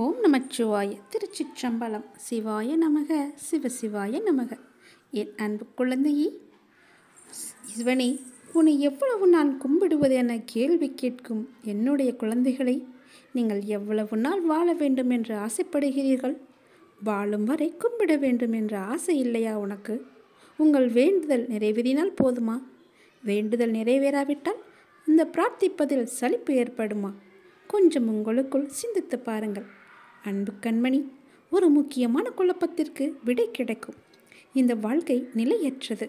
ஓம் நமச்சிவாய. திருச்சிற்றம்பலம். சிவாய நமக. சிவசிவாய நமக. என் அன்பு குழந்தையே, இவனை உன்னை எவ்வளவு நான் கும்பிடுவது என கேள்வி கேட்கும் என்னுடைய குழந்தைகளை, நீங்கள் எவ்வளவு நாள் வாழ வேண்டும் என்று ஆசைப்படுகிறீர்கள்? வாழும் வரை கும்பிட வேண்டும் என்ற ஆசை இல்லையா உனக்கு? உங்கள் வேண்டுதல் நிறைவேறினால் போதுமா? வேண்டுதல் நிறைவேறாவிட்டால் இந்த பிரார்த்திப்பதில் சலிப்பு ஏற்படுமா? கொஞ்சம் உங்களுக்குள் சிந்தித்து பாருங்கள். அன்பு கண்மணி, ஒரு முக்கியமான குழப்பத்திற்கு விடை கிடைக்கும். இந்த வாழ்க்கை நிலையற்றது.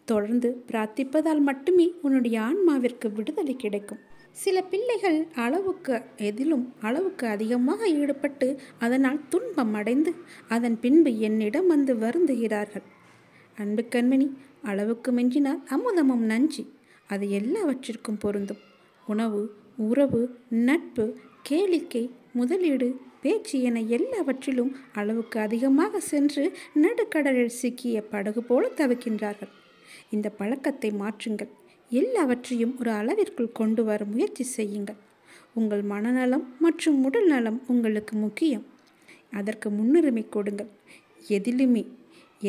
தொடர்ந்து பிரார்த்திப்பதால் மட்டுமே உன்னுடைய ஆன்மாவிற்கு விடுதலை கிடைக்கும். சில பிள்ளைகள் அளவுக்கு அதிகமாக ஈடுபட்டு அதனால் துன்பம் அடைந்து அதன் பின்பு என்னிடம் வந்து வருந்துகிறார்கள். அன்பு கண்மணி, அளவுக்கு மிஞ்சினால் அமுதமும் நஞ்சு. அது எல்லாவற்றிற்கும் பொருந்தும். உணவு, உறவு, நட்பு, கேளிக்கை, முதலீடு, பேச்சு என எல்லாவற்றிலும் அளவுக்கு அதிகமாக சென்று நடுக்கடலில் சிக்கிய படகு போல தவிக்கின்றார்கள். இந்த பழக்கத்தை மாற்றுங்கள். எல்லாவற்றையும் ஒரு அளவிற்குள் கொண்டு வர முயற்சி செய்யுங்கள். உங்கள் மனநலம் மற்றும் உடல் நலம் உங்களுக்கு முக்கியம். அதற்கு முன்னுரிமை கொடுங்கள்.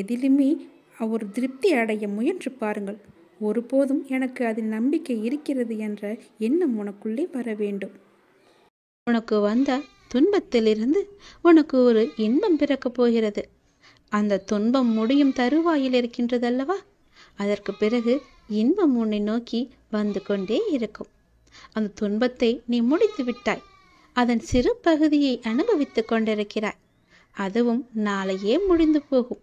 எதிலுமே ஒரு திருப்தி அடைய முயன்று பாருங்கள். ஒருபோதும் எனக்கு அதில் நம்பிக்கை இருக்கிறது என்ற எண்ணம் உனக்குள்ளே வர வேண்டும். உனக்கு வந்த துன்பத்திலிருந்து உனக்கு ஒரு இன்பம் பிறக்கப் போகிறது. அந்த துன்பம் முடியும் தருவாயில் இருக்கின்றதல்லவா? அதற்கு பிறகு இன்பம் உன்னை நோக்கி வந்து கொண்டே இருக்கும். அந்த துன்பத்தை நீ முடித்து விட்டாய். அதன் சிறு பகுதியை அனுபவித்து கொண்டிருக்கிறாய். அதுவும் நாளையே முடிந்து போகும்.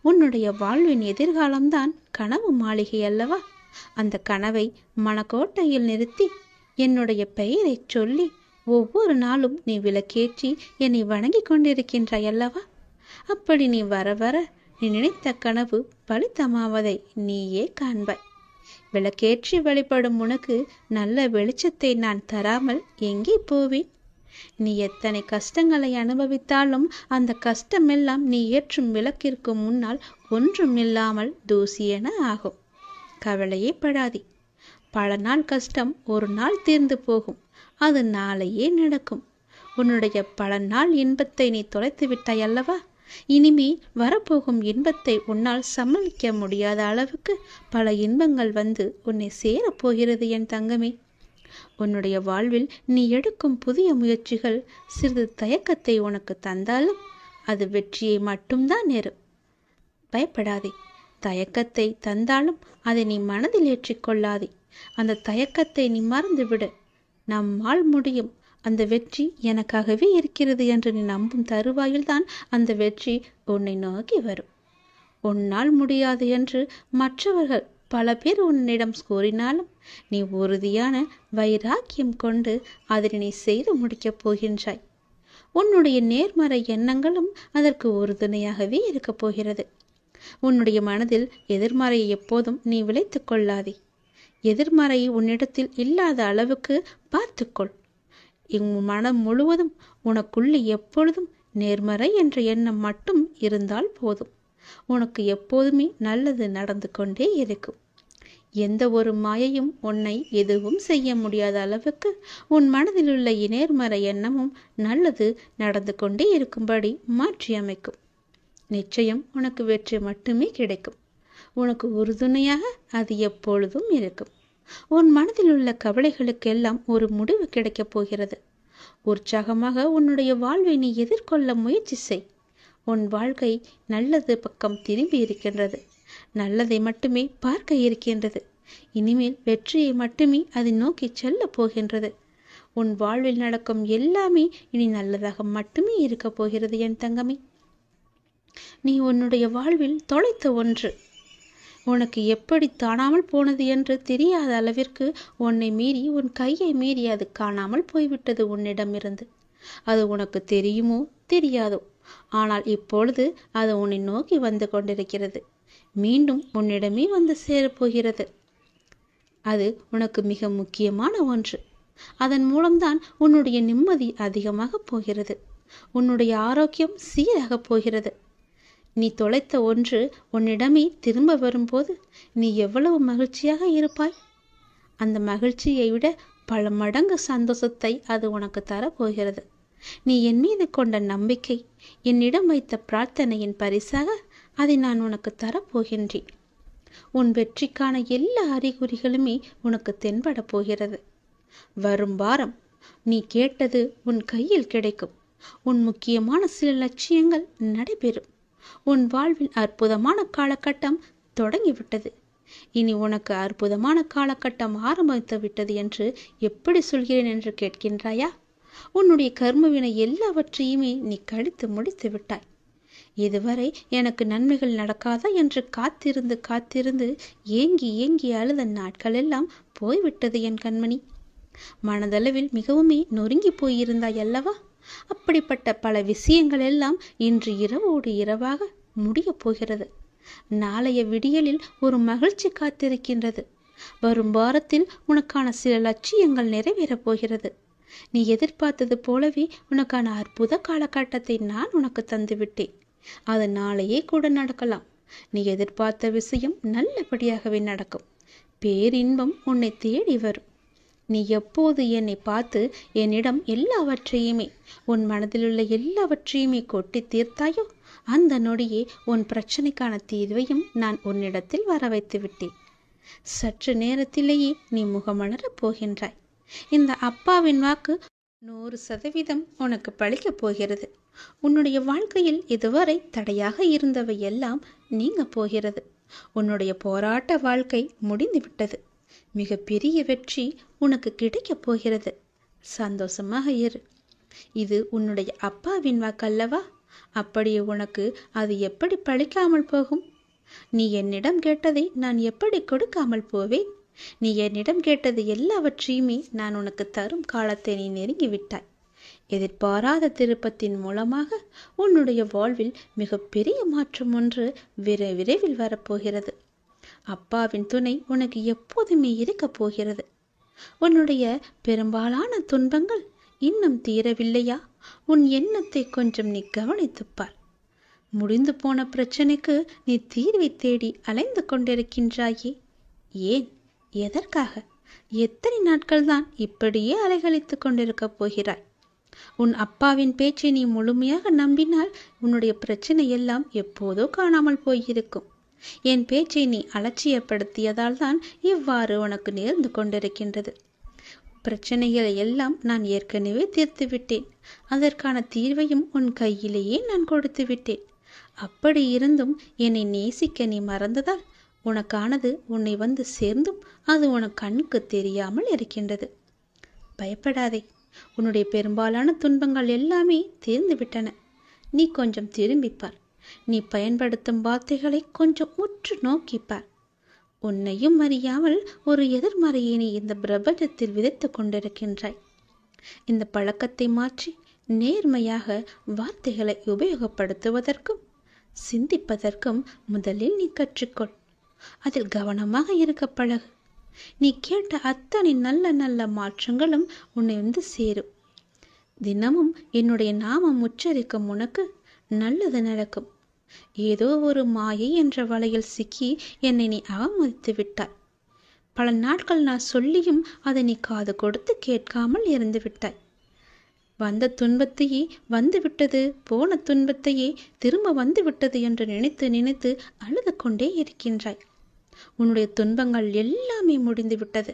உன்னுடைய வாழ்வின் எதிர்காலம்தான் கனவு மாளிகை அல்லவா? அந்த கனவை மனக்கோட்டையில் நிறுத்தி என்னுடைய பெயரை சொல்லி ஒவ்வொரு நாளும் நீ விளக்கேற்றி என்னை வணங்கி கொண்டிருக்கின்றாய் அல்லவா? அப்படி நீ வர வர நீ நினைத்த கனவு பலித்தமாவதை நீயே காண்பாய். விளக்கேற்றி வழிபடும் உனக்கு நல்ல வெளிச்சத்தை நான் தராமல் எங்கே போவேன்? நீ எத்தனை கஷ்டங்களை அனுபவித்தாலும் அந்த கஷ்டமெல்லாம் நீ ஏற்றும் விளக்கிற்கு முன்னால் ஒன்றும் இல்லாமல் தூசியென ஆகும். கவலையே படாதே. பல நாள் கஷ்டம் ஒரு நாள் தீர்ந்து போகும். அது நாளையே நடக்கும். உன்னுடைய பல நாள் இன்பத்தை நீ தொலைத்து விட்டாய் அல்லவா? இனிமே வரப்போகும் இன்பத்தை உன்னால் சமாளிக்க முடியாத அளவுக்கு பல இன்பங்கள் வந்து உன்னை சேரப்போகிறது என் தங்கமே. உன்னுடைய வாழ்வில் நீ எடுக்கும் புதிய முயற்சிகள் சிறிது தயக்கத்தை உனக்கு தந்தாலும் அது வெற்றியை மட்டும்தான் நேரும். பயப்படாதே. தயக்கத்தை தந்தாலும் அதை நீ மனதில் ஏற்றிக்கொள்ளாதே. அந்த தயக்கத்தை நீ மறந்துவிடு. நம்மால் முடியும். அந்த வெற்றி எனக்காகவே இருக்கிறது என்று நீ நம்பும் தருவாயில்தான் அந்த வெற்றி உன்னை நோக்கி வரும். உன்னால் முடியாது என்று மற்றவர்கள் பல பேர் உன்னிடம் கூறினாலும் நீ உறுதியான வைராக்கியம் கொண்டு அதனை நீ செய்து முடிக்கப் போகின்றாய். உன்னுடைய நேர்மறை எண்ணங்களும் அதற்கு உறுதுணையாகவே இருக்கப் போகிறது. உன்னுடைய மனதில் எதிர்மறையை எப்போதும் நீ விளைத்து கொள்ளாதே. எதிர்மறை உன்னிடத்தில் இல்லாத அளவுக்கு பார்த்துக்கொள். உன் மனம் முழுவதும் உனக்குள்ளே எப்பொழுதும் நேர்மறை என்ற எண்ணம் மட்டும் இருந்தால் போதும். உனக்கு எப்போதுமே நல்லது நடந்து கொண்டே இருக்கும். எந்த ஒரு மாயையும் உன்னை எதுவும் செய்ய முடியாத அளவுக்கு உன் மனதில் உள்ள நேர்மறை எண்ணமும் நல்லது நடந்து கொண்டே இருக்கும்படி மாற்றி அமைக்கும். நிச்சயம் உனக்கு வெற்றி மட்டுமே கிடைக்கும். உனக்கு உறுதுணையாக அது எப்பொழுதும் இருக்கும். உன் மனதில் உள்ள கவலைகளுக்கெல்லாம் ஒரு முடிவு கிடைக்கப் போகிறது. உற்சாகமாக உன்னுடைய வாழ்வை நீ எதிர்கொள்ள முயற்சி செய். உன் வாழ்க்கை நல்லது பக்கம் திரும்பி இருக்கின்றது. நல்லதை மட்டுமே பார்க்க இருக்கின்றது. இனிமேல் வெற்றியை மட்டுமே அதை நோக்கி செல்ல போகின்றது. உன் வாழ்வில் நடக்கும் எல்லாமே இனி நல்லதாக மட்டுமே இருக்க போகிறது என் தங்கமே. நீ உன்னுடைய வாழ்வில் தொலைத்த ஒன்று உனக்கு எப்படி காணாமல் போனது என்று தெரியாத அளவிற்கு உன்னை மீறி உன் கையை மீறி அது காணாமல் போய்விட்டது உன்னிடமிருந்து. அது உனக்கு தெரியுமோ தெரியாதோ, ஆனால் இப்பொழுது அது உன்னை நோக்கி வந்து கொண்டிருக்கிறது. மீண்டும் உன்னிடமே வந்து சேரப்போகிறது. அது உனக்கு மிக முக்கியமான ஒன்று. அதன் மூலம்தான் உன்னுடைய நிம்மதி அதிகமாக போகிறது. உன்னுடைய ஆரோக்கியம் சீராக போகிறது. நீ தொலைத்த ஒன்று உன்னிடமே திரும்ப வரும்போது நீ எவ்வளவு மகிழ்ச்சியாக இருப்பாய். அந்த மகிழ்ச்சியை விட பல மடங்கு சந்தோஷத்தை அது உனக்கு தரப்போகிறது. நீ என் மீது கொண்ட நம்பிக்கை, என்னிடம் வைத்த பிரார்த்தனையின் பரிசாக அதை நான் உனக்கு தரப்போகின்றேன். உன் வெற்றிக்கான எல்லா அறிகுறிகளுமே உனக்கு தென்பட போகிறது. வரும் வாரம் நீ கேட்டது உன் கையில் கிடைக்கும். உன் முக்கியமான சில லட்சியங்கள் நடைபெறும். உன் வாழ்வில் அற்புதமான காலகட்டம் தொடங்கிவிட்டது. இனி உனக்கு அற்புதமான காலகட்டம் ஆரம்பித்து விட்டது என்று எப்படி சொல்கிறேன் என்று கேட்கின்றாயா? உன்னுடைய கர்மவினை எல்லாவற்றையுமே நீ கழித்து முடித்து விட்டாய். இதுவரை எனக்கு நன்மைகள் நடக்காதா என்று காத்திருந்து காத்திருந்து ஏங்கி ஏங்கி அழுத நாட்கள் எல்லாம் போய்விட்டது என் கண்மணி. மனதளவில் மிகவுமே நொறுங்கி போயிருந்தாய் அல்லவா? அப்படிப்பட்ட பல விஷயங்கள் எல்லாம் இன்று இரவோடு இரவாக முடியப் போகிறது. நாளைய விடியலில் ஒரு மகிழ்ச்சி காத்திருக்கின்றது. வரும் வாரத்தில் உனக்கான சில லட்சியங்கள் நிறைவேறப் போகிறது. நீ எதிர்பார்த்தது போலவே உனக்கான அற்புத காலகட்டத்தை நான் உனக்கு தந்துவிட்டேன். அது நாளையே கூட நடக்கலாம். நீ எதிர்பார்த்த விஷயம் நல்லபடியாகவே நடக்கும். பேரின்பம் உன்னை தேடி வரும். நீ எப்போது என்னை பார்த்து என்னிடம் எல்லாவற்றையுமே, உன் மனதிலுள்ள எல்லாவற்றையுமே கொட்டி தீர்த்தாயோ, அந்த நொடியே உன் பிரச்சனைக்கான தீர்வையும் நான் உன்னிடத்தில் வர வைத்து விட்டேன். சற்று நேரத்திலேயே நீ முகமலரப் போகின்றாய். இந்த அப்பாவின் வாக்கு 100% உனக்கு பழிக்கப் போகிறது. உன்னுடைய வாழ்க்கையில் இதுவரை தடையாக இருந்தவை எல்லாம் நீங்க போகிறது. உன்னுடைய போராட்ட வாழ்க்கை முடிந்துவிட்டது. மிக பெரிய வெற்றி உனக்கு கிடைக்கப் போகிறது. சந்தோஷமாக இரு. இது உன்னுடைய அப்பாவின் வாக்கல்லவா? அப்படியே உனக்கு அது எப்படி பழிக்காமல் போகும்? நீ என்னிடம் கேட்டதை நான் எப்படி கொடுக்காமல் போவேன்? நீ என்னிடம் கேட்டது எல்லாவற்றையுமே நான் உனக்கு தரும் காலத்தை நீ நெருங்கிவிட்டாய். எதிர்பாராத திருப்பத்தின் மூலமாக உன்னுடைய வாழ்வில் மிகப்பெரிய மாற்றம் ஒன்று விரைவில் வரப்போகிறது. அப்பாவின் துணை உனக்கு எப்போதுமே இருக்கப் போகிறது. உன்னுடைய பெரும்பாலான துன்பங்கள் இன்னும் தீரவில்லையா? உன் எண்ணத்தை கொஞ்சம் நீ கவனித்துப்பார். முடிந்து போன பிரச்சனைக்கு நீ தீர்வை தேடி அலைந்து கொண்டிருக்கின்றாயே. ஏன்? எதற்காக? எத்தனை நாட்கள் தான் இப்படியே அலைகழித்து கொண்டிருக்கப் போகிறாய்? உன் அப்பாவின் பேச்சை நீ முழுமையாக நம்பினால் உன்னுடைய பிரச்சனை எல்லாம் எப்போதோ காணாமல் போயிருக்கும். என் பேச்சை நீ அலட்சியப்படுத்தியதால் தான் இவ்வாறு உனக்கு நேர்ந்து கொண்டிருக்கின்றது. பிரச்சனைகளை எல்லாம் நான் ஏற்கனவே தீர்த்து விட்டேன். அதற்கான தீர்வையும் உன் கையிலேயே நான் கொடுத்து விட்டேன். அப்படி இருந்தும் என்னை நேசிக்க நீ மறந்ததால் உனக்கானது உன்னை வந்து சேர்ந்தும் அது உனக்கு கண்ணுக்கு தெரியாமல் இருக்கின்றது. பயப்படாதே. உன்னுடைய பெரும்பாலான துன்பங்கள் எல்லாமே தீர்ந்து விட்டன. நீ கொஞ்சம் திரும்பிப்பார். நீ பயன்படுத்தும் வார்த்தைகளை கொஞ்சம் உற்று நோக்கிப்பார். உன்னையும் அறியாமல் ஒரு எதிர்மறையை நீ இந்த பிரபஞ்சத்தில் விதைத்து கொண்டிருக்கின்றாய். இந்த பழக்கத்தை மாற்றி நேர்மையாக வார்த்தைகளை உபயோகப்படுத்துவதற்கும் சிந்திப்பதற்கும் முதலில் நீ கற்றுக்கொள். அதில் கவனமாக இருக்க பழகு. நீ கேட்ட அத்தனை நல்ல நல்ல மாற்றங்களும் உன்னை வந்து சேரும். தினமும் என்னுடைய நாமம் உச்சரிக்கும் உனக்கு நல்லது நடக்கும். ஏதோ ஒரு மாயை என்ற வலையில் சிக்கி என்னை நீ அவமதித்து விட்டாய். பல நாட்கள் நான் சொல்லியும் அதை நீ காது கொடுத்து கேட்காமல் இருந்து விட்டாய். வந்த துன்பத்தையே வந்துவிட்டது, போன துன்பத்தையே திரும்ப வந்துவிட்டது என்று நினைத்து நினைத்து அழுது கொண்டே இருக்கின்றாய். உன்னுடைய துன்பங்கள் எல்லாமே முடிந்து விட்டது.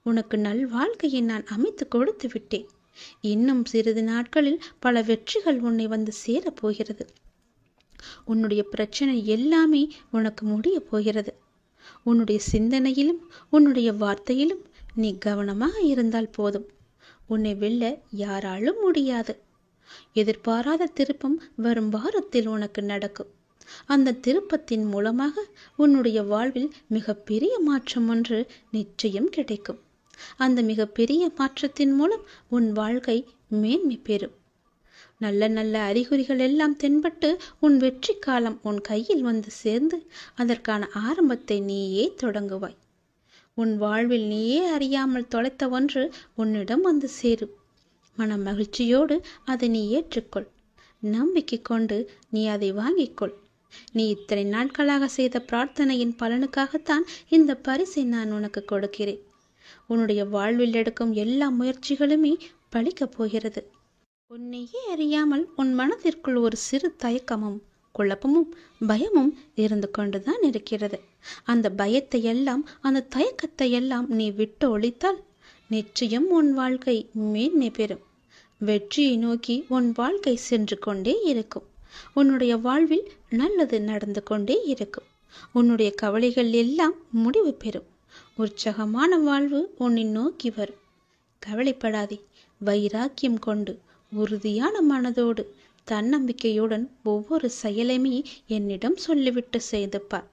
உனக்கு நல் வாழ்க்கையை நான் அமைத்து கொடுத்து விட்டேன். இன்னும் சிறிது நாட்களில் பல வெற்றிகள் உன்னை வந்து சேரப்போகிறது. உன்னுடைய பிரச்சனை எல்லாமே உனக்கு முடிய போகிறது. உன்னுடைய சிந்தனையிலும் உன்னுடைய வார்த்தையிலும் நீ கவனமாக இருந்தால் போதும். உன்னை வெல்ல யாராலும் முடியாது. எதிர்பாராத திருப்பம் வரும் வாரத்தில் உனக்கு நடக்கும். அந்த திருப்பத்தின் மூலமாக உன்னுடைய வாழ்வில் மிகப்பெரிய மாற்றம் ஒன்று நிச்சயம் கிடைக்கும். அந்த மிகப்பெரிய மாற்றத்தின் மூலம் உன் வாழ்க்கை மேன்மை பெறும். நல்ல நல்ல அறிகுறிகள் எல்லாம் தென்பட்டு உன் வெற்றி காலம் உன் கையில் வந்து சேர்ந்து அதற்கான ஆரம்பத்தை நீயே தொடங்குவாய். உன் வாழ்வில் நீயே அறியாமல் தொலைத்த ஒன்று உன்னிடம் வந்து சேரும். மன மகிழ்ச்சியோடு அதை நீ ஏற்றுக்கொள். நம்பிக்கை கொண்டு நீ அதை வாங்கிக்கொள். நீ இத்தனை நாட்களாக செய்த பிரார்த்தனையின் பலனுக்காகத்தான் இந்த பரிசை நான் உனக்கு கொடுக்கிறேன். உன்னுடைய வாழ்வில் எடுக்கும் எல்லா முயற்சிகளுமே பலிக்கப் போகிறது. உன்னையே அறியாமல் உன் மனதிற்குள் ஒரு சிறு தயக்கமும் குழப்பமும் பயமும் இருந்து கொண்டுதான் இருக்கிறது. அந்த பயத்தை எல்லாம் அந்த தயக்கத்தை எல்லாம் நீ விட்டு ஒழித்தால் நிச்சயம் உன் வாழ்க்கை மேன்மை பெறும். வெற்றியை நோக்கி உன் வாழ்க்கை சென்று கொண்டே இருக்கும். உன்னுடைய வாழ்வில் நல்லது நடந்து கொண்டே இருக்கும். உன்னுடைய கவலைகள் எல்லாம் முடிவு பெறும். உற்சாகமான வாழ்வு உன்னை நோக்கி வரும். கவலைப்படாதே. வைராக்கியம் கொண்டு உறுதியான மனதோடு தன்னம்பிக்கையுடன் ஒவ்வொரு செயலையுமே என்னிடம் சொல்லிவிட்டு செய்து பார்.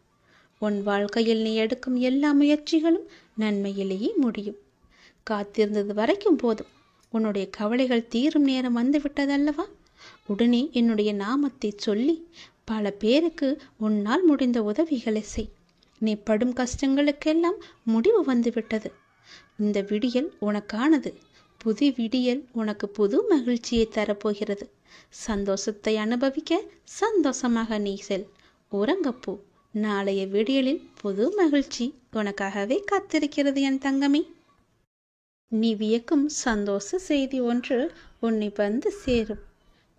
உன் வாழ்க்கையில் நீ எடுக்கும் எல்லா முயற்சிகளும் நன்மையிலேயே முடியும். காத்திருந்தது வரைக்கும் போதும். உன்னுடைய கவலைகள் தீரும் நேரம் வந்துவிட்டதல்லவா? உடனே என்னுடைய நாமத்தை சொல்லி பல பேருக்கு உன்னால் முடிந்த உதவிகளை செய். நீ படும் கஷ்டங்களுக்கெல்லாம் முடிவு வந்துவிட்டது. இந்த விடியல் உனக்கானது. புது விடியல் உனக்கு புது மகிழ்ச்சியை தரப்போகிறது. சந்தோஷத்தை அனுபவிக்க சந்தோஷமாக நீ செல். உறங்கப்போ. நாளைய விடியலில் புது மகிழ்ச்சி உனக்காகவே காத்திருக்கிறது என் தங்கமே. நீ வியக்கும் சந்தோஷ செய்தி ஒன்று உன்னை வந்து சேரும்.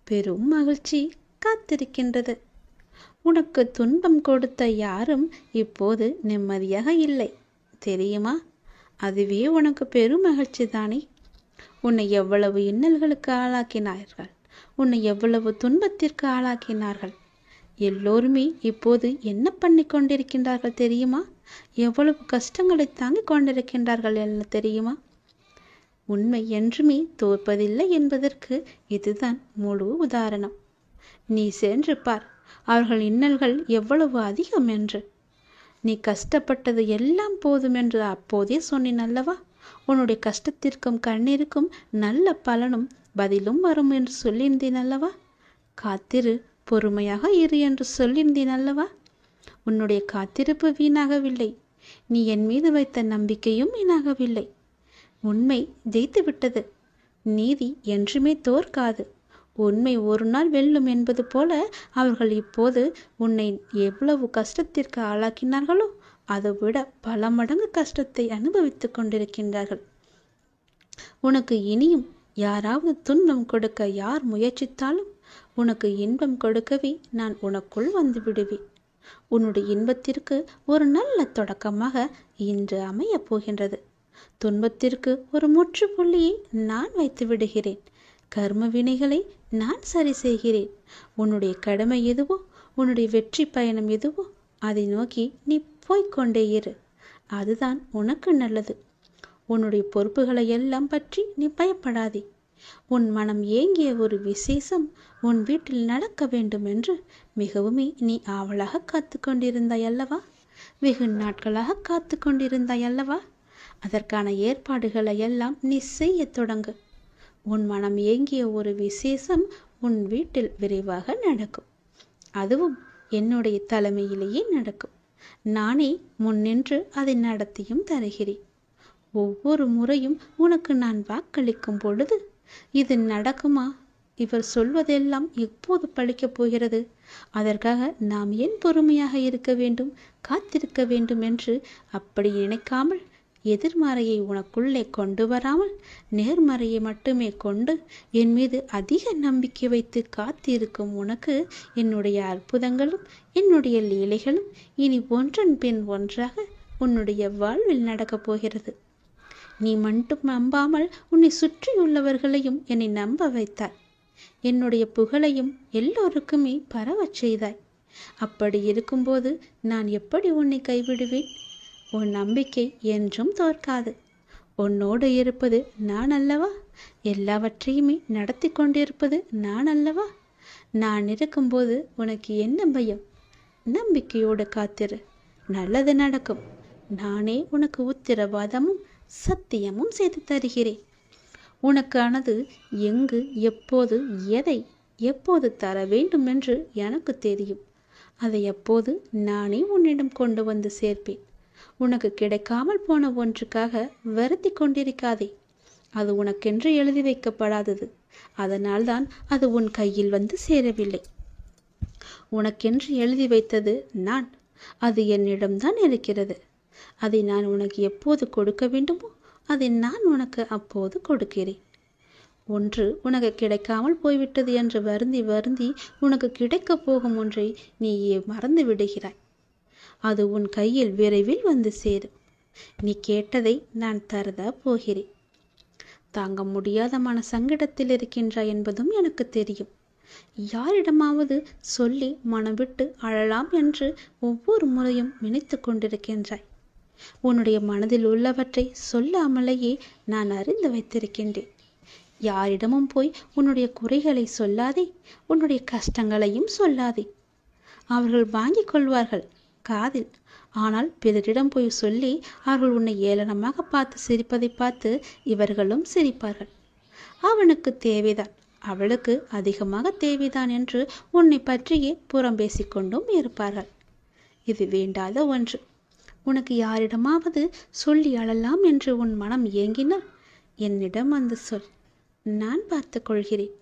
பெரும் மகிழ்ச்சி காத்திருக்கின்றது. உனக்கு துன்பம் கொடுத்த யாரும் இப்போது நிம்மதியாக இல்லை தெரியுமா? அதுவே உனக்கு பெரும் மகிழ்ச்சி தானே. உன்னை எவ்வளவு இன்னல்களுக்கு ஆளாக்கினார்கள். உன்னை எவ்வளவு துன்பத்திற்கு ஆளாக்கினார்கள். எல்லோருமே இப்போது என்ன பண்ணி கொண்டிருக்கின்றார்கள் தெரியுமா? எவ்வளவு கஷ்டங்களை தாங்கிக் கொண்டிருக்கின்றார்கள் என்ன தெரியுமா? உண்மை என்றுமே தோற்பதில்லை என்பதற்கு இதுதான் முழு உதாரணம். நீ சென்று பார் அவர்கள் இன்னல்கள் எவ்வளவு அதிகம் என்று. நீ கஷ்டப்பட்டது எல்லாம் போதும் என்று அப்போதே சொன்னேன் அல்லவா? உன்னுடைய கஷ்டத்திற்கும் கண்ணீருக்கும் நல்ல பலனும் பதிலும் வரும் என்று சொல்லியிருந்தேன் அல்லவா? காத்திரு, பொறுமையாக இரு என்று சொல்லியிருந்தேன் அல்லவா? உன்னுடைய காத்திருப்பு வீணாகவில்லை. நீ என் மீது வைத்த நம்பிக்கையும் வீணாகவில்லை. உண்மை ஜெயித்து விட்டது. நீதி என்றுமே தோற்காது. உண்மை ஒரு நாள் வெல்லும் என்பது போல அவர்கள் இப்போது உன்னை எவ்வளவு கஷ்டத்திற்கு ஆளாக்கினார்களோ அதை விட பல மடங்கு கஷ்டத்தை அனுபவித்துக் கொண்டிருக்கின்றார்கள். உனக்கு இனியும் யாராவது துன்பம் கொடுக்க யார் முயற்சித்தாலும் உனக்கு இன்பம் கொடுக்கவே நான் உனக்குள் வந்து விடுவேன். உன்னுடைய இன்பத்திற்கு ஒரு நல்ல தொடக்கமாக இன்று அமையப் போகின்றது. துன்பத்திற்கு ஒரு முற்றுப்புள்ளியை நான் வைத்து விடுகிறேன். கர்ம வினைகளை நான் சரி செய்கிறேன். உன்னுடைய கடமை எதுவோ, உன்னுடைய வெற்றி பயணம் எதுவோ அதை நோக்கி நீ போய்கொண்டே இரு. அதுதான் உனக்கு நல்லது. உன்னுடைய பொறுப்புகளை எல்லாம் பற்றி நீ பயப்படாதே. உன் மனம் ஏங்கிய ஒரு விசேஷம் உன் வீட்டில் நடக்க வேண்டும் என்று மிகவுமே நீ ஆவலாக காத்து கொண்டிருந்தாய் அல்லவா? வெகு நாட்களாக காத்து கொண்டிருந்தாய் அல்லவா? அதற்கான ஏற்பாடுகளை எல்லாம் நீ செய்ய தொடங்கு. உன் மனம் ஏங்கிய ஒரு விசேஷம் உன் வீட்டில் விரைவாக நடக்கும். அதுவும் என்னுடைய தலைமையிலேயே நடக்கும். நானே முன்னின்று அதை நடத்தியும் தருகிறேன். ஒவ்வொரு முறையும் உனக்கு நான் வாக்களிக்கும் பொழுது இது நடக்குமா, இவர் சொல்வதெல்லாம் எப்போது பழிக்கப் போகிறது, அதற்காக நாம் ஏன் பொறுமையாக இருக்க வேண்டும், காத்திருக்க வேண்டும் என்று அப்படி நினைக்காமல் எதிர்மறையை உனக்குள்ளே கொண்டு வராமல் நேர்மறையை மட்டுமே கொண்டு என் மீது அதிக நம்பிக்கை வைத்து காத்திருக்கும் உனக்கு என்னுடைய அற்புதங்களும் என்னுடைய லீலைகளும் இனி ஒன்றன் பின் ஒன்றாக உன்னுடைய வாழ்வில் நடக்கப் போகிறது. நீ மட்டும் நம்பாமல் உன்னை சுற்றியுள்ளவர்களையும் என்னை நம்ப வைத்தாய். என்னுடைய புகழையும் எல்லோருக்குமே பரவச் செய்தாய். அப்படி இருக்கும்போது நான் எப்படி உன்னை கைவிடுவேன்? உன் நம்பிக்கை என்றும் தோற்காது. உன்னோடு இருப்பது நான் அல்லவா? எல்லாவற்றையுமே நடத்தி கொண்டிருப்பது நான் அல்லவா? நான் இருக்கும்போது உனக்கு என்ன பயம்? நம்பிக்கையோடு காத்திரு, நல்லது நடக்கும். நானே உனக்கு உத்திரவாதமும் சத்தியமும் செய்து தருகிறேன். உனக்கானது எங்கு, எப்போது, எதை எப்போது தர வேண்டும் என்று எனக்கு தெரியும். அதை எப்போது நானே உன்னிடம் கொண்டு வந்து சேர்ப்பேன். உனக்கு கிடைக்காமல் போன ஒன்றுக்காக வருத்தி கொண்டிருக்காதே. அது உனக்கென்று எழுதி வைக்கப்படாதது. அதனால்தான் அது உன் கையில் வந்து சேரவில்லை. உனக்கென்று எழுதி வைத்தது நான். அது என்னிடம்தான் இருக்கிறது. அதை நான் உனக்கு எப்போது கொடுக்க வேண்டுமோ அதை நான் உனக்கு அப்போது கொடுக்கிறேன். ஒன்று உனக்கு கிடைக்காமல் போய்விட்டது என்று வருந்தி வருந்தி உனக்கு கிடைக்கப் போகும் ஒன்றை நீயே மறந்து விடுகிறாய். அது உன் கையில் விரைவில் வந்து சேரும். நீ கேட்டதை நான் தரதா போகிறேன். தாங்க முடியாத மன சங்கடத்தில் இருக்கின்றாய் என்பதும் எனக்கு தெரியும். யாரிடமாவது சொல்லி மனம் விட்டு அழலாம் என்று ஒவ்வொரு முறையும் நினைத்து கொண்டிருக்கின்றாய். உன்னுடைய மனதில் உள்ளவற்றை சொல்லாமலேயே நான் அறிந்து வைத்திருக்கின்றேன். யாரிடமும் போய் உன்னுடைய குறைகளை சொல்லாதே, உன்னுடைய கஷ்டங்களையும் சொல்லாதே. அவர்கள் வாங்கிக் கொள்வார்கள் காதில். ஆனால் பிறரிடம் போய் சொல்லி அவர்கள் உன்னை ஏளனமாக பார்த்து சிரிப்பதை பார்த்து இவர்களும் சிரிப்பார்கள். அவனுக்கு தேவைதான், அவளுக்கு அதிகமாக தேவைதான் என்று உன்னை பற்றியே புறம் பேசிக்கொண்டும் இருப்பார்கள். இது வேண்டாத ஒன்று. உனக்கு யாரிடமாவது சொல்லி அழலாம் என்று உன் மனம் ஏங்கினால் என்னிடம் வந்து சொல். நான் பார்த்து கொள்கிறேன்.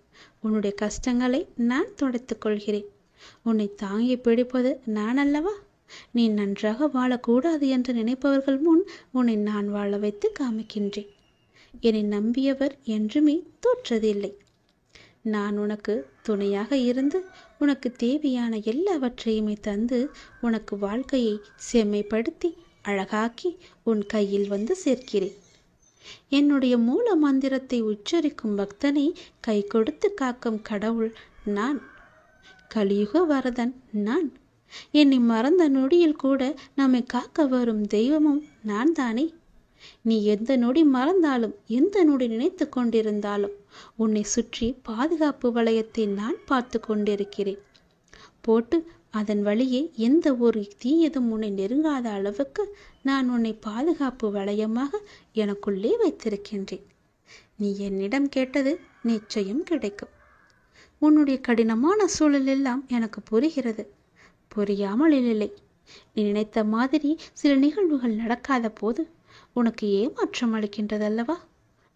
உன்னுடைய கஷ்டங்களை நான் துடைத்துக் கொள்கிறேன். உன்னை தாங்கி பிடிப்பது நான் அல்லவா? நீ நன்றாக வாழக்கூடாது என்று நினைப்பவர்கள் முன் உன்னை நான் வாழ வைத்து காமிக்கின்றேன். என்னை நம்பியவர் என்றுமே தோற்றதில்லை. நான் உனக்கு துணையாக இருந்து உனக்கு தேவையான எல்லாவற்றையுமே தந்து உனக்கு வாழ்க்கையை செம்மைப்படுத்தி அழகாக்கி உன் கையில் வந்து சேர்க்கிறேன். என்னுடைய மூல மந்திரத்தை உச்சரிக்கும் பக்தனை கை கொடுத்து காக்கும் கடவுள் நான். கலியுக வரதன் நான். என்னை மறந்த நொடியில் கூட நம்மை காக்க வரும் தெய்வமும் நான் தானே. நீ எந்த நொடி மறந்தாலும், எந்த நொடி நினைத்து கொண்டிருந்தாலும் உன்னை சுற்றி பாதுகாப்பு வளையத்தை நான் பார்த்து கொண்டிருக்கிறேன். போட்டு அதன் வழியே எந்த ஒரு தீயதும் உன்னை நெருங்காத அளவுக்கு நான் உன்னை பாதுகாப்பு வளையமாக எனக்குள்ளே வைத்திருக்கின்றேன். நீ என்னிடம் கேட்டது நிச்சயம் கிடைக்கும். உன்னுடைய கடினமான சூழல் எல்லாம் எனக்கு புரிகிறது. புரியாமல் இல்லை. நீ நினைத்த மாதிரி சில நிகழ்வுகள் நடக்காத போது உனக்கு ஏமாற்றம் அளிக்கின்றதல்லவா?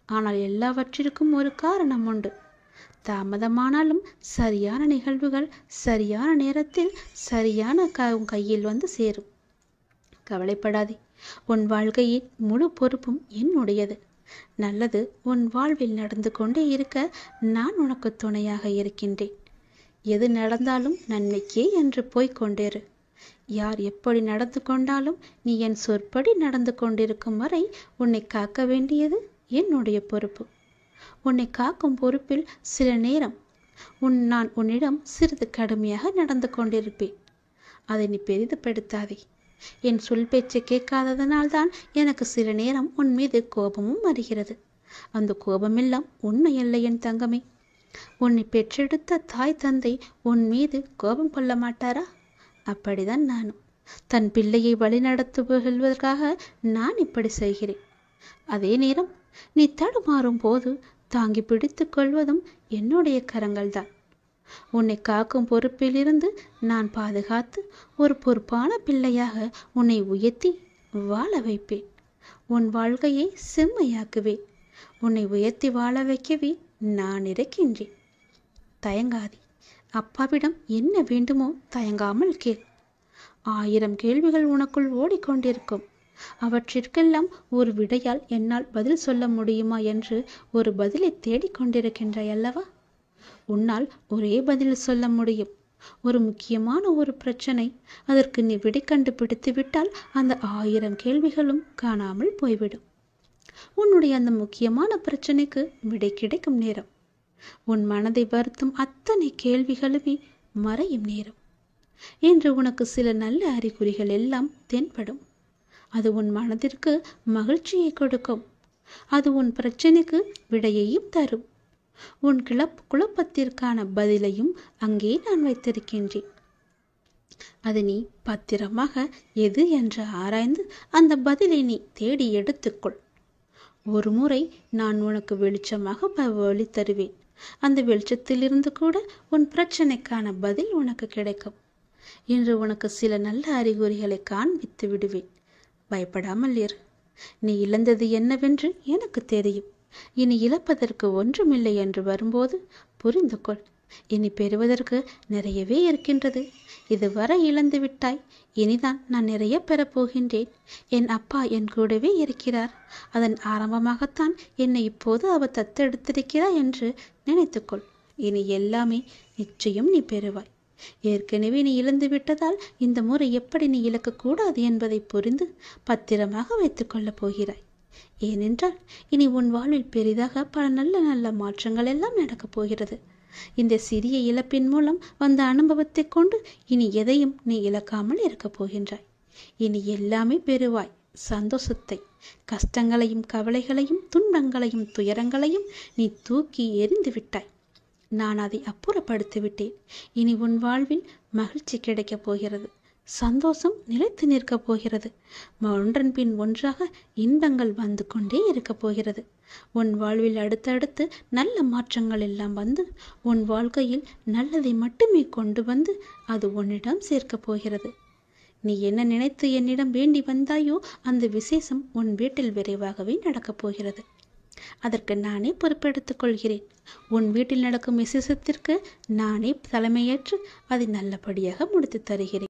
ஆனால் எல்லாவற்றிற்கும் ஒரு காரணம் உண்டு. தாமதமானாலும் சரியான நிகழ்வுகள் சரியான நேரத்தில் சரியான கையில் வந்து சேரும். கவலைப்படாதே. உன் வாழ்க்கையின் முழு பொறுப்பும் என்னுடையது. நல்லது உன் வாழ்வில் நடந்து கொண்டே இருக்க நான் உனக்கு துணையாக இருக்கின்றேன். எது நடந்தாலும் நன்மைக்கே என்று போய்கொண்டேரு. யார் எப்படி நடந்து கொண்டாலும் நீ என் சொற்படி நடந்து கொண்டிருக்கும் வரை உன்னை காக்க வேண்டியது என்னுடைய பொறுப்பு. உன்னை காக்கும் பொறுப்பில் சில நேரம் நான் உன்னிடம் சிறிது கடுமையாக நடந்து கொண்டிருப்பேன். அதை நீ பெரிதுபடுத்தாதே. என் சொல் பேச்சை கேட்காததனால்தான் எனக்கு சில நேரம் உன் மீது கோபமும் வருகிறது. அந்த கோபமெல்லாம் உண்மையல்ல என் தங்கமே. உன்னை பெற்றெடுத்த தாய் தந்தை உன் மீது கோபம் கொள்ள மாட்டாரா? அப்படிதான் நானும். தன் பிள்ளையை வழிநடத்துவதற்காக நான் இப்படி செய்கிறேன். அதே நேரம் நீ தடுமாறும் போது தாங்கி பிடித்து கொள்வதும் என்னுடைய கரங்கள்தான். உன்னை காக்கும் பொறுப்பிலிருந்து நான் பாதுகாத்து ஒரு பொறுப்பான பிள்ளையாக உன்னை உயர்த்தி வாழ வைப்பேன். உன் வாழ்க்கையை செம்மையாக்குவேன். உன்னை உயர்த்தி வாழ வைக்கவே நான் இருக்கின்றேன். தயங்காதே. அப்பாவிடம் என்ன வேண்டுமோ தயங்காமல் கேள். 1000 கேள்விகள் உனக்குள் ஓடிக்கொண்டிருக்கும். அவற்றிற்கெல்லாம் ஒரு விடையால் என்னால் பதில் சொல்ல முடியுமா என்று ஒரு பதிலை தேடிக்கொண்டிருக்கின்றாய் அல்லவா? உன்னால் ஒரே பதில் சொல்ல முடியும். ஒரு முக்கியமான ஒரு பிரச்சனை, அதற்கு நீ விடை கண்டுபிடித்து விட்டால் அந்த 1000 கேள்விகளும் காணாமல் போய்விடும். உன்னுடைய அந்த முக்கியமான பிரச்சனைக்கு விடை கிடைக்கும் நேரம், உன் மனதை வருத்தும் அத்தனை கேள்விகளுமே மறையும் நேரம் என்று உனக்கு சில நல்ல அறிகுறிகள் எல்லாம் தென்படும். அது உன் மனதிற்கு மகிழ்ச்சியை கொடுக்கும். அது உன் பிரச்சனைக்கு விடையையும் தரும். உன் குழப்பத்திற்கான பதிலையும் அங்கே நான் வைத்திருக்கின்றேன். அது நீ பத்திரமாக எது என்று ஆராய்ந்து அந்த பதிலை நீ தேடி எடுத்துக்கொள். ஒரு முறை நான் உனக்கு வெளிச்சமாக வழி தருவேன். அந்த வெளிச்சத்திலிருந்து கூட உன் பிரச்சனைக்கான பதில் உனக்கு கிடைக்கும். இன்று உனக்கு சில நல்ல அறிகுறிகளை காண்பித்து விடுவேன். பயப்படாமல் இரு. நீ இழந்தது என்னவென்று எனக்கு தெரியும். இனி இழப்பதற்கு ஒன்றுமில்லை என்று வரும்போது புரிந்து கொள். இனி பெறுவதற்கு நிறையவே இருக்கின்றது. இதுவரை இழந்து விட்டாய், இனிதான் நான் நிறைய பெறப்போகின்றேன். என் அப்பா என் கூடவே இருக்கிறார். அதன் ஆரம்பமாகத்தான் என்னை இப்போது அவர் தத்தெடுத்திருக்கிறார் என்று நினைத்துக்கொள். இனி எல்லாமே நிச்சயம் நீ பெறுவாய். ஏற்கனவே நீ இழந்து விட்டதால் இந்த முறை எப்படி நீ இழக்கக்கூடாது என்பதை புரிந்து பத்திரமாக வைத்துக் கொள்ளப் போகிறாய். ஏனென்றால் இனி உன் வாழ்வில் பெரிதாக பல நல்ல நல்ல மாற்றங்கள் எல்லாம் நடக்கப் போகிறது. இந்த சிறிய இழப்பின் மூலம் வந்த அனுபவத்தை கொண்டு இனி எதையும் நீ இழக்காமல் இருக்கப் போகின்றாய். இனி எல்லாமே பெறுவாய். சந்தோஷத்தை, கஷ்டங்களையும் கவலைகளையும் துன்பங்களையும் துயரங்களையும் நீ தூக்கி எறிந்து விட்டாய். நான் அதை அப்புறப்படுத்தி விட்டேன். இனி உன் வாழ்வில் மகிழ்ச்சி கிடைக்கப் போகிறது. சந்தோஷம் நிலைத்து நிற்கப் போகிறது. ஒன்றன் பின் ஒன்றாக இன்பங்கள் வந்து கொண்டே இருக்கப் போகிறது. உன் வாழ்வில் அடுத்தடுத்து நல்ல மாற்றங்கள் எல்லாம் வந்து உன் வாழ்க்கையில் நல்லதை மட்டுமே கொண்டு வந்து அது உன்னிடம் சேர்க்கப் போகிறது. நீ என்ன நினைத்து என்னிடம் வேண்டி வந்தாயோ அந்த விசேஷம் உன் வீட்டில் விரைவாகவே நடக்கப் போகிறது. அதற்கு நானே பொறுப்பெடுத்துக் கொள்கிறேன். உன் வீட்டில் நடக்கும் விசேஷத்திற்கு நானே தலைமையேற்று அதை நல்லபடியாக முடித்து தருகிறேன்.